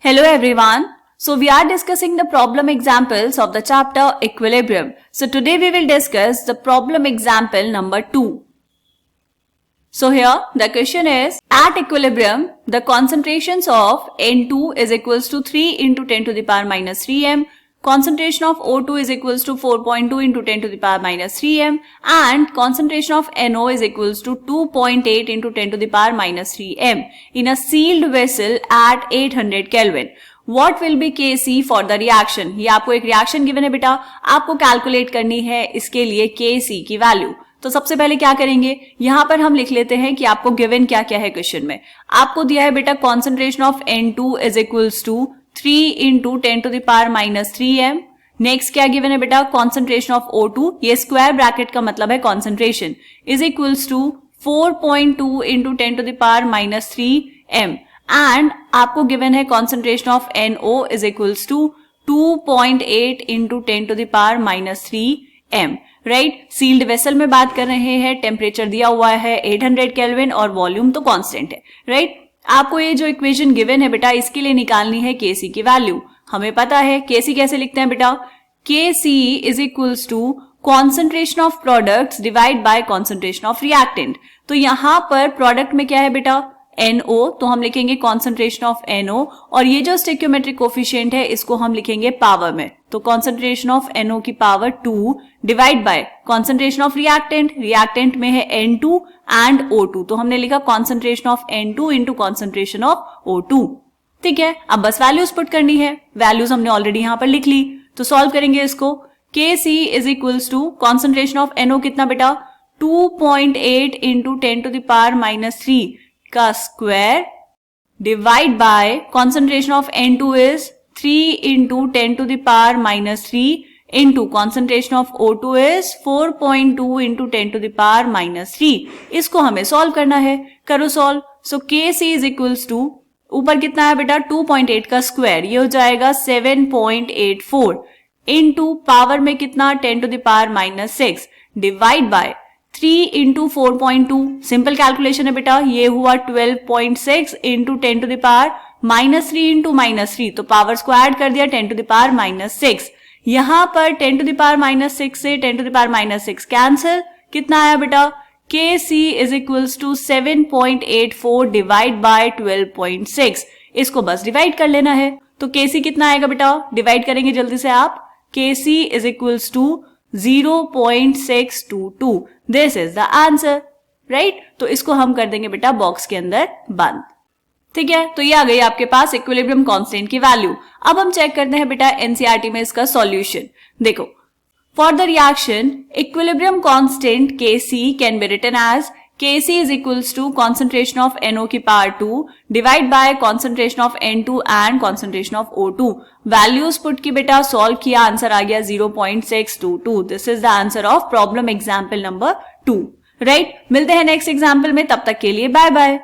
Hello everyone. So we are discussing the problem examples of the chapter Equilibrium. So today we will discuss the problem example number 2. So here the question is, at equilibrium the concentrations of N2 is equals to 3 into 10 to the power minus 3m, concentration of O2 is equals to 4.2 into 10 to the power minus 3m and concentration of NO is equals to 2.8 into 10 to the power minus 3m in a sealed vessel at 800 Kelvin. What will be Kc for the reaction? ये आपको एक reaction given है बेटा, आपको calculate करनी है इसके लिए Kc की वैल्यू। तो सबसे पहले क्या करेंगे, यहाँ पर हम लिख लेते हैं कि आपको गिवन क्या क्या है क्वेश्चन में। आपको दिया है बेटा concentration of N2 is equals to 3 into 10 to the power minus 3m। Next क्या गिवन है बेटा, कॉन्सेंट्रेशन ऑफ O2, ये स्क्वायर ब्रैकेट का मतलब है concentration, is equals to 4.2 into 10 to the power minus 3m and आपको गिवन है concentration of NO is equals to 2.8 into 10 to the power minus 3m। Right, sealed vessel में बात कर रहे हैं, टेम्परेचर दिया हुआ है 800 केल्विन और वॉल्यूम तो कांस्टेंट है। राइट, आपको ये जो इक्वेशन गिवन है बेटा इसके लिए निकालनी है Kc की वैल्यू। हमें पता है Kc कैसे लिखते हैं बेटा, Kc is equals to concentration of products divide by concentration of reactant. तो यहाँ पर प्रोडक्ट में क्या है बेटा NO, तो हम लिखेंगे कॉन्सेंट्रेशन ऑफ NO और ये जो स्टोइकियोमेट्रिक कोफिशिएंट है इसको हम लिखेंगे पावर में, तो कॉन्सेंट्रेशन ऑफ NO की power 2 divide by concentration of reactant, reactant में है N2 एंड O2, तो हमने लिखा concentration of N2 into concentration of O2। ठीक है, अब बस वैल्यूज पुट करनी है, वैल्यूज हमने ऑलरेडी यहाँ पर लिख ली, तो सॉल्व करेंगे इसको। Kc is equals to concentration of NO कितना बेटा 2.8 into 10 to the power minus 3 का square divide by concentration of N2 is 3 into 10 to the power minus 3 into concentration of O2 is 4.2 into 10 to the power minus 3। इसको हमें solve करना है, करो solve. So Kc is equals to ऊपर कितना है बेटा 2.8 का स्क्वायर, ये हो जाएगा 7.84 इंटू पावर में कितना 10 to the power minus 6 divide by 3 into 4.2, simple calculation है बेटा, ये हुआ 12.6 into 10 to the power minus 3 into minus 3, तो पावर्स को ऐड कर दिया 10 टू द पावर माइनस 6। यहां पर 10 टू द पावर माइनस 6 से 10 to the power minus 6 cancel, कितना आया बेटा Kc is equals to 7.84 divide by 12.6। इसको बस डिवाइड कर लेना है, तो Kc कितना आएगा बेटा, डिवाइड करेंगे जल्दी से आप, Kc is equals to 0.622। This is the answer. Right, तो इसको हम कर देंगे बेटा बॉक्स के अंदर बंद। ठीक है, तो ये आ गई आपके पास इक्विलिब्रियम कांस्टेंट की वैल्यू। अब हम चेक करते हैं बेटा एनसीईआरटी में इसका सॉल्यूशन। देखो, for the reaction equilibrium constant Kc can be written as Kc is equals to concentration of NO की power 2 divide by concentration of N2 and concentration of O2। Values put की बेटा, solve किया, answer आ गया 0.622। This is the answer of problem example number 2। Right, मिलते हैं next example में, तब तक के लिए बाय बाय।